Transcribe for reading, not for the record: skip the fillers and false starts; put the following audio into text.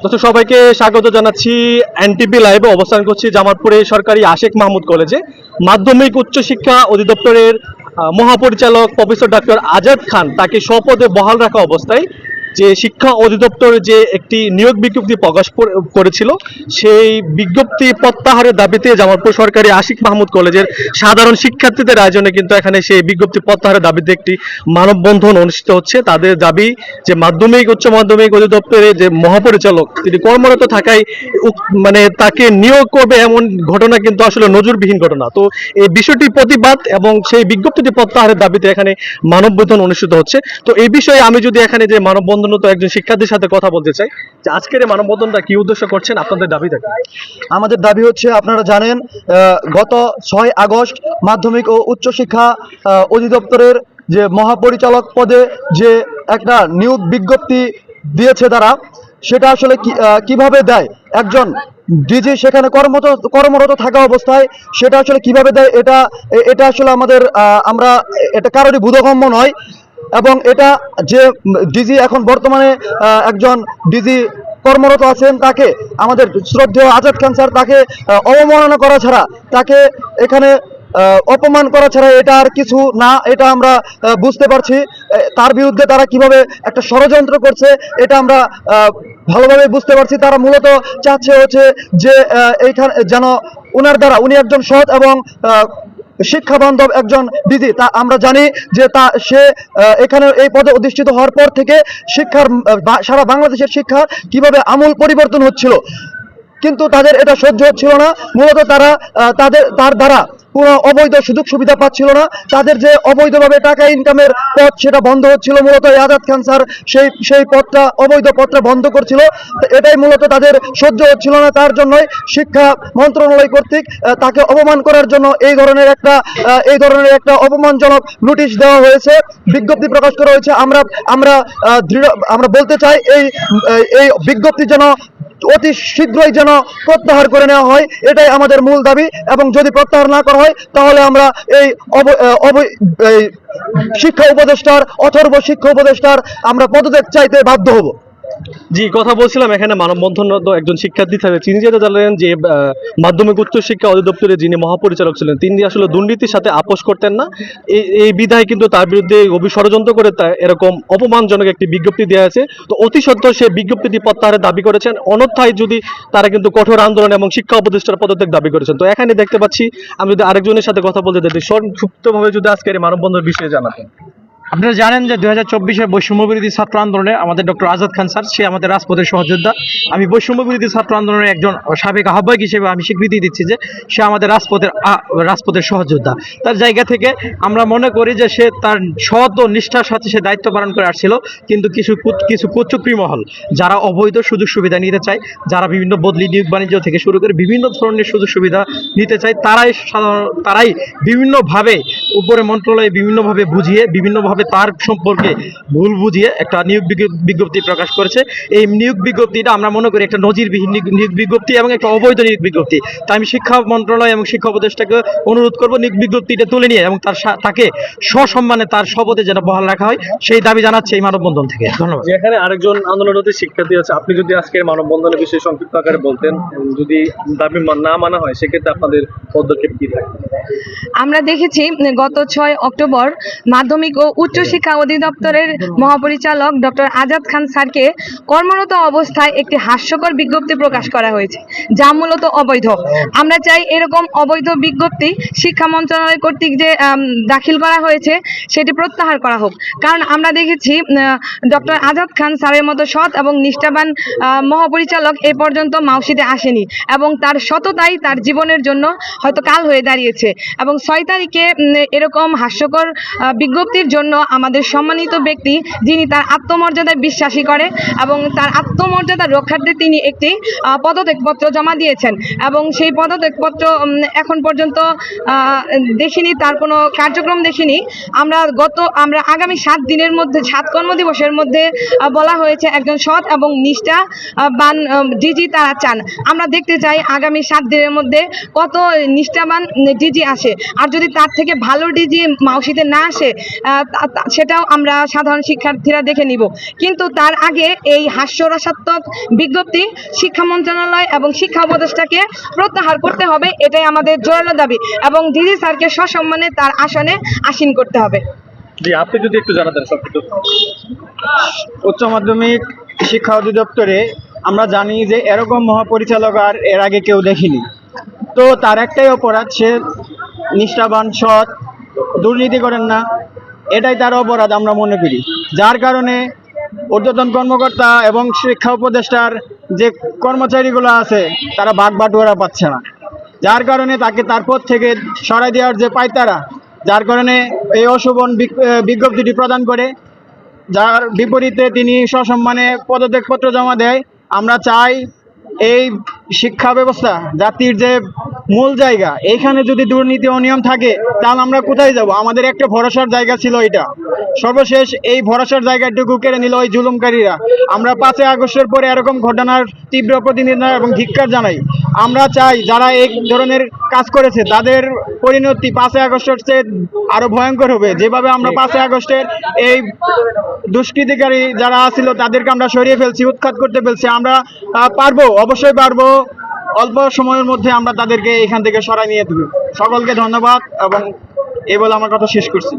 দর্শক সবাইকে স্বাগত জানাচ্ছি। এনটিভি লাইভে অবস্থান করছি জামালপুরে সরকারি আশিক মাহমুদ কলেজে। মাধ্যমিক উচ্চ শিক্ষা অধিদপ্তরের মহাপরিচালক প্রফেসর ডক্টর আজাদ খান তাকে স্বপদে বহাল রাখা অবস্থায় যে শিক্ষা অধিদপ্তর যে একটি নিয়োগ বিজ্ঞপ্তি প্রকাশ করেছিল, সেই বিজ্ঞপ্তি প্রত্যাহারের দাবিতে জামালপুর সরকারি আশিক মাহমুদ কলেজের সাধারণ শিক্ষার্থীদের আয়োজনে কিন্তু এখানে সেই বিজ্ঞপ্তি প্রত্যাহারের দাবিতে একটি মানববন্ধন অনুষ্ঠিত হচ্ছে। তাদের দাবি যে মাধ্যমিক উচ্চ মাধ্যমিক অধিদপ্তরের যে মহাপরিচালক তিনি কর্মরত থাকায় মানে তাকে নিয়োগ করবে এমন ঘটনা কিন্তু আসলে নজিরবিহীন ঘটনা। তো এই বিষয়টি প্রতিবাদ এবং সেই বিজ্ঞপ্তিটি প্রত্যাহারের দাবিতে এখানে মানববন্ধন অনুষ্ঠিত হচ্ছে। তো এই বিষয়ে আমি যদি এখানে যে মানববন্ধন তো একজন শিক্ষার্থীর সাথে কথা বলতে চাই যে আজকের এই মানববন্ধনটা কি উদ্দেশ্য করছেন, আপনাদের দাবি থাকে? আমাদের দাবি হচ্ছে, আপনারা জানেন গত 6 আগস্ট মাধ্যমিক ও উচ্চ শিক্ষা অধিদপ্তরের যে মহাপরিচালক পদে যে একটা নিয়োগ বিজ্ঞপ্তি দিয়েছে তারা, সেটা আসলে কিভাবে দেয়, একজন ডিজি সেখানে কর্মরত থাকা অবস্থায় সেটা আসলে কিভাবে দেয়, এটা আসলে আমরা এটা কারোরই বোধগম্য নয়। এবং এটা যে ডিজি এখন বর্তমানে একজন ডিজি কর্মরত আছেন, তাকে আমাদের শ্রদ্ধেয় আজাদ খান স্যার তাকে অবমাননা করা ছাড়া, তাকে এখানে অপমান করা ছাড়া এটা আর কিছু না, এটা আমরা বুঝতে পারছি। তার বিরুদ্ধে তারা কিভাবে একটা ষড়যন্ত্র করছে এটা আমরা ভালোভাবে বুঝতে পারছি। তারা মূলত চাচ্ছে হচ্ছে যে এইখানে যেন উনার দ্বারা, উনি একজন সৎ এবং শিক্ষা বান্ধব একজন ডিজি, তা আমরা জানি যে সে এখানে এই পদে অধিষ্ঠিত হওয়ার পর থেকে শিক্ষার সারা বাংলাদেশের শিক্ষার কিভাবে আমূল পরিবর্তন হচ্ছিল, কিন্তু তাদের এটা সহ্য হচ্ছিল না। মূলত তারা তার দ্বারা কোনো অবৈধ সুযোগ সুবিধা পাচ্ছিল না। তাদের যে অবৈধভাবে টাকা ইনকামের পথ সেটা বন্ধ হচ্ছিল। মূলত আজাদ খান স্যার সেই পথটা, অবৈধ পথটা বন্ধ করছিল। এটাই মূলত তাদের সহ্য হচ্ছিল না। তার জন্যই শিক্ষা মন্ত্রণালয় কর্তৃক তাকে অপমান করার জন্য এই ধরনের একটা অপমানজনক নোটিশ দেওয়া হয়েছে, বিজ্ঞপ্তি প্রকাশ করা হয়েছে। আমরা বলতে চাই এই বিজ্ঞপ্তি যেন অতি শীঘ্রই যেন প্রত্যাহার করে নেওয়া হয়, এটাই আমাদের মূল দাবি। এবং যদি প্রত্যাহার না করা হয় তাহলে আমরা এই শিক্ষা উপদেষ্টার, অথর্ব শিক্ষা উপদেষ্টার আমরা পদত্যাগ চাইতে বাধ্য হব। জি, কথা বলছিলাম এখানে মানববন্ধনরত একজন শিক্ষার্থী থাকে, তিনি যেটা জানালেন যে মাধ্যমিক উচ্চ শিক্ষা অধিদপ্তরের যিনি মহাপরিচালক ছিলেন তিনি আসলে দুর্নীতির সাথে আপোষ করতেন না। এই বিধায় কিন্তু তার বিরুদ্ধে ষড়যন্ত্র করে এরকম অপমানজনক একটি বিজ্ঞপ্তি দেওয়া আছে। তো অতি সত্ত্বর সেই বিজ্ঞপ্তিটি প্রত্যাহারের দাবি করেছেন, অন্যথায় যদি তারা কিন্তু কঠোর আন্দোলন এবং শিক্ষা উপদেষ্টার পদত্যাগ দাবি করেছেন। তো এখানে দেখতে পাচ্ছি, আমি যদি আরেকজনের সাথে কথা বলতে চাই, সংক্ষিপ্তভাবে যদি আজকের এই মানববন্ধনের বিষয়ে জানাতেন। আপনারা জানেন যে 2024 বৈষম্য বিরোধী ছাত্র আন্দোলনে আমাদের ডক্টর আজাদ খান স্যার, সে আমাদের রাজপথের সহযোদ্ধা। আমি বৈষম্য বিরোধী ছাত্র আন্দোলনের একজন সাবেক আহ্বায়ক হিসেবে আমি স্বীকৃতি দিচ্ছি যে সে আমাদের রাজপথের সহযোদ্ধা। তার জায়গা থেকে আমরা মনে করি যে সে তার সৎ ও নিষ্ঠার সাথে সে দায়িত্ব পালন করে আসছিল, কিন্তু কিছু কুচক্রী মহল যারা অবৈধ সুযোগ সুবিধা নিতে চায়, যারা বিভিন্ন বদলি নিয়োগ বাণিজ্য থেকে শুরু করে বিভিন্ন ধরনের সুযোগ সুবিধা নিতে চায়, তারাই বিভিন্নভাবে উপরে মন্ত্রণালয়ে বিভিন্নভাবে বুঝিয়ে, বিভিন্নভাবে তার সম্পর্কে ভুল বুঝিয়ে একটা নিয়োগ বিজ্ঞপ্তি প্রকাশ করেছে। এই নিয়োগ বিজ্ঞপ্তিটা আমরা মনে করি একটা নজিরবিহীন নিয়োগ বিজ্ঞপ্তি এবং একটা অবৈধ নিয়োগ বিজ্ঞপ্তি। তাই আমি শিক্ষা মন্ত্রণালয় এবং শিক্ষা উপদেষ্টাকে অনুরোধ করবো নিয়োগ বিজ্ঞপ্তিটা তুলে নিয়ে এবং তাকে সসম্মানে তার শপথে যেন বহাল রাখা হয়, সেই দাবি জানাচ্ছে এই মানববন্ধন থেকে। ধন্যবাদ। এখানে আরেকজন আন্দোলনরত শিক্ষার্থী আছে, আপনি যদি আজকের মানববন্ধনের বিষয়ে সংক্ষিপ্ত আকারে বলতেন, যদি দাবি না মানা হয় সেক্ষেত্রে আপনাদের পদক্ষেপ কি থাকে? আমরা দেখেছি গত 6 অক্টোবর মাধ্যমিক ও উচ্চ শিক্ষা অধিদপ্তরের মহাপরিচালক ডক্টর আজাদ খান স্যারকে কর্মরত অবস্থায় একটি হাস্যকর বিজ্ঞপ্তি প্রকাশ করা হয়েছে, যা মূলত অবৈধ। আমরা চাই এরকম অবৈধ বিজ্ঞপ্তি শিক্ষা মন্ত্রণালয় কর্তৃক যে দাখিল করা হয়েছে সেটি প্রত্যাহার করা হোক। কারণ আমরা দেখেছি ডক্টর আজাদ খান স্যারের মতো সৎ এবং নিষ্ঠাবান মহাপরিচালক এ পর্যন্ত মাউসিতে আসেনি, এবং তার সততাই তার জীবনের জন্য হয়তো কাল হয়ে দাঁড়িয়েছে। এবং 6 তারিখে এরকম হাস্যকর বিজ্ঞপ্তির জন্য আমাদের সম্মানিত ব্যক্তি, যিনি তার আত্মমর্যাদায় বিশ্বাসী করে এবং তার আত্মমর্যাদা রক্ষার্থে তিনি একটি পদত্যাগপত্র জমা দিয়েছেন, এবং সেই পদত্যাগপত্র এখন পর্যন্ত দেখিনি, তার কোনো কার্যক্রম দেখিনি। আমরা আগামী 7 দিনের মধ্যে, 7 কর্মদিবসের মধ্যে বলা হয়েছে একজন সৎ এবং নিষ্ঠাবান ডিজি তারা চান। আমরা দেখতে চাই আগামী 7 দিনের মধ্যে কত নিষ্ঠাবান ডিজি আসে, আর যদি তার থেকে ভালো ডিজি মাউসিতে না আসে সেটাও আমরা সাধারণ শিক্ষার্থীরা দেখে নিব। কিন্তু তার আগে এই হাস্যরসাত্মক বিজ্ঞপ্তি শিক্ষা মন্ত্রণালয় এবং শিক্ষা উপদেষ্টাকে প্রত্যাহার করতে হবে, এটাই আমাদের জোরালো দাবি, এবং ডিজি স্যারকে সসম্মানে তার আসনে আসীন করতে হবে। জি, আপনি যদি একটু জানাতেন সবকিছু। উচ্চ মাধ্যমিক শিক্ষা অধিদপ্তরে আমরা জানি যে এরকম মহাপরিচালক আর এর আগে কেউ দেখিনি। তো তার একটাই অপরাধ, সে নিষ্ঠাবান, সৎ, দুর্নীতি করেন না, এটাই তার অপরাধ আমরা মনে করি। যার কারণে ঊর্ধ্বতন কর্মকর্তা এবং শিক্ষা উপদেষ্টার যে কর্মচারীগুলো আছে তারা ভাগ বাটোয়ারা পাচ্ছে না, যার কারণে তাকে তার পদ থেকে সরাই দেওয়ার যে পায়তারা, যার কারণে এই অশোভন বিজ্ঞপ্তিটি প্রদান করে, যার বিপরীতে তিনি সসম্মানে পদত্যাগপত্র জমা দেয়। আমরা চাই এই শিক্ষা ব্যবস্থা জাতির যে মূল জায়গা, এইখানে যদি দুর্নীতি অনিয়ম থাকে তাহলে আমরা কোথায় যাব? আমাদের একটা ভরসার জায়গা ছিল এটা, সর্বশেষ এই ভরসার জায়গাটুকু কেড়ে নিল ওই জুলুমকারীরা। আমরা 5ই আগস্টের পরে এরকম ঘটনার তীব্র প্রতিনিধি এবং ধিক্কার জানাই। আমরা চাই যারা এই ধরনের কাজ করেছে তাদের পরিণতি 5ই আগস্টের চেয়ে আরো ভয়ঙ্কর হবে। যেভাবে আমরা 5ই আগস্টের এই দুষ্কৃতিকারী যারা ছিল তাদেরকে আমরা সরিয়ে ফেলছি, উৎখাত করতে ফেলছি, আমরা পারবো, অবশ্যই পারবো। অল্প সময়ের মধ্যে আমরা তাদেরকে এখান থেকে সরাই নিয়ে দেবো। সকলকে ধন্যবাদ এবং এই বলে আমার কথা শেষ করছি।